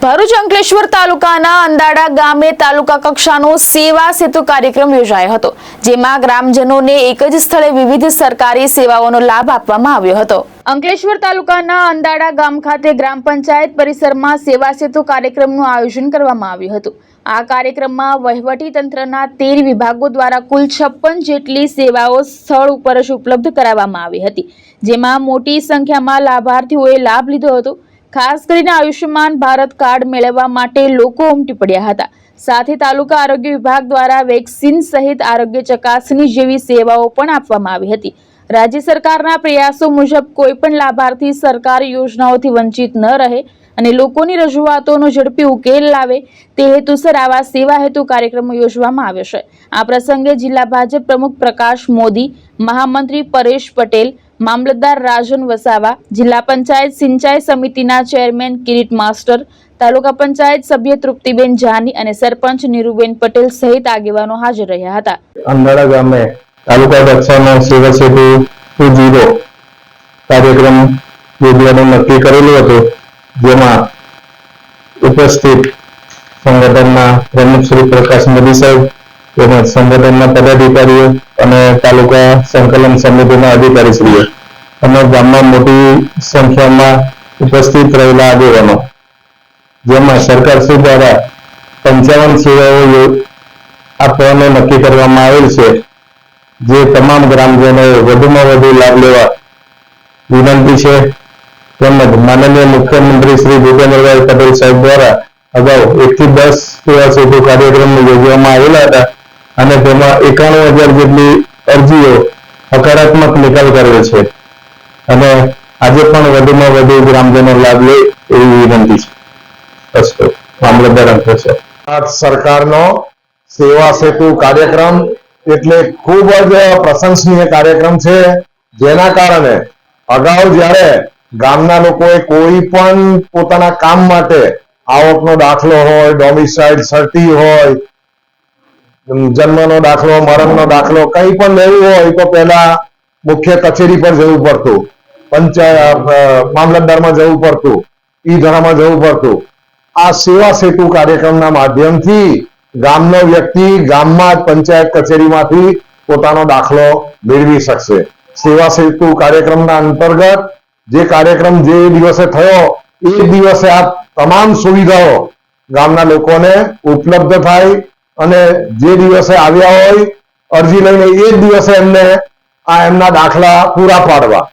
ભરૂચ અંકલેશ્વર તાલુકાના અંદાડા ગામે તાલુકા કક્ષાનો સેવા સેતુ કાર્યક્રમ યોજાયો હતો, જેમાં ગ્રામજનોને એક જ સ્થળે વિવિધ સરકારી સેવાઓનો લાભ આપવામાં આવ્યો હતો। અંકલેશ્વર તાલુકાના અંદાડા ગામ ખાતે ગ્રામ પંચાયત પરિસરમાં સેવા સેતુ કાર્યક્રમનું આયોજન કરવામાં આવ્યું હતું। આ કાર્યક્રમમાં વહીવટી તંત્રના 13 વિભાગો દ્વારા કુલ 56 જેટલી સેવાઓ સ્થળ ઉપર જ ઉપલબ્ધ કરાવવામાં આવી હતી, જેમાં મોટી સંખ્યામાં લાભાર્થીઓએ લાભ લીધો હતો। ખાસ કરીને આયુષ્યમાન ભારત કાર્ડ મેળવવા માટે લોકો ઉમટી પડ્યા હતા। સાથે તાલુકા આરોગ્ય વિભાગ દ્વારા વેક્સિન સહિત આરોગ્ય ચકાસણી જેવી સેવાઓ પણ આપવામાં આવી હતી। રાજ્ય સરકારના પ્રયાસો મુજબ કોઈ પણ લાભાર્થી સરકારી યોજનાઓથી વંચિત ન રહે અને લોકોની રજૂઆતોનો ઝડપી ઉકેલ લાવે તે હેતુસર આવા સેવા હેતુ કાર્યક્રમો યોજવામાં આવે છે। આ પ્રસંગે જિલ્લા ભાજપ પ્રમુખ પ્રકાશ મોદી, મહામંત્રી પરેશ પટેલ, મામલતદાર રાજન વસાવા, જિલ્લા પંચાયત સિંચાઈ સમિતિના ચેરમેન કિરીટ માસ્ટર, તાલુકા પંચાયત સભ્ય તૃપ્તિબેન જાની અને સરપંચ નીરુબેન પટેલ સહિત આગેવાનો હાજર રહ્યા હતા। અંદાડા ગામે તાલુકા કક્ષાનો સેવા સેતુ 2.0 કાર્યક્રમ યોજવાનું નક્કી કરેલું હતું, જેમાં ઉપસ્થિત સંગઠનના પ્રમુખ શ્રી પ્રકાશ મોદી સાહેબ તેમજ સંગઠનના પદાધિકારીઓ અને તાલુકા સંકલન સમિતિના અધિકારીશ્રીઓ અને ગામમાં મોટી સંખ્યામાં ઉપસ્થિત રહેલા આગેવાનો, જેમાં સરકારશ્રી દ્વારા 55 સેવાઓ આપવાનું નક્કી કરવામાં આવેલ છે, જે તમામ ગ્રામજનોએ વધુમાં વધુ લાભ લેવા વિનંતી છે। તેમજ માનનીય મુખ્યમંત્રી શ્રી ભૂપેન્દ્રભાઈ પટેલ સાહેબ દ્વારા અગાઉ 1 થી 10 સેવા સેતુ કાર્યક્રમ યોજવામાં આવેલા હતા અને તેમાં 91,000 જેટલી અરજીઓ હકારાત્મક નિકાલ કરેલ છે અને આજે પણ વધુમાં વધુ ગ્રામજનો લાભ લે એવી વિનંતી છે। મામલતદાર અંકલેશ્વર। ભારત સરકારનો સેવા સેતુ કાર્યક્રમ એટલે ખૂબ જ પ્રશંસનીય કાર્યક્રમ છે, જેના કારણે અગાઉ જ્યારે ગામના લોકોએ કોઈ પણ પોતાના કામ માટે આવકનો દાખલો હોય, ડોમિસાઇલ સર્ટી હોય, જન્મનો દાખલો, મરણનો દાખલો કંઈ પણ લેવું હોય તો પહેલા મુખ્ય કચેરી પર જવું પડતું, મામલતદારમાં જવું પડતું, ઈ-ધરામાં જવું પડતું। આ સેવા સેતુ કાર્યક્રમના માધ્યમથી ગામનો વ્યક્તિ ગામમાં જ પંચાયત કચેરીમાંથી પોતાનો દાખલો મેળવી શકશે। સેવા સેતુ કાર્યક્રમના અંતર્ગત જે કાર્યક્રમ જે દિવસે થયો એ દિવસે આ તમામ સુવિધાઓ ગામના લોકોને ઉપલબ્ધ થાય અને જે દિવસે આવ્યા હોય અરજી લઈને એ જ દિવસે એમને આ એમના દાખલા પૂરા પાડવા,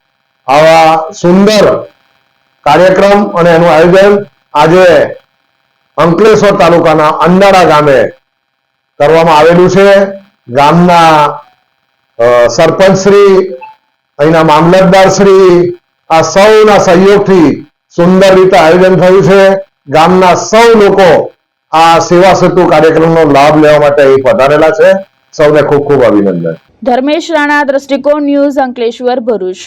આવા સુંદર કાર્યક્રમ અને એનું આયોજન આજે અંકલેશ્વર તાલુકાના અંદાડા ગામે કરવામાં આવેલું છે। ગામના સરપંચ શ્રી, અહીંના મામલતદાર શ્રી, આ સૌના સહયોગથી સુંદર રીતે આયોજન થયું છે। ગામના સૌ લોકો આ સેવા સેતુ કાર્યક્રમનો લાભ લેવા માટે અહીં પધારેલા છે। સૌને ખૂબ ખૂબ અભિનંદન। ધર્મેશ રાણા, દ્રષ્ટિકોણ ન્યૂઝ, અંકલેશ્વર, ભરૂચ।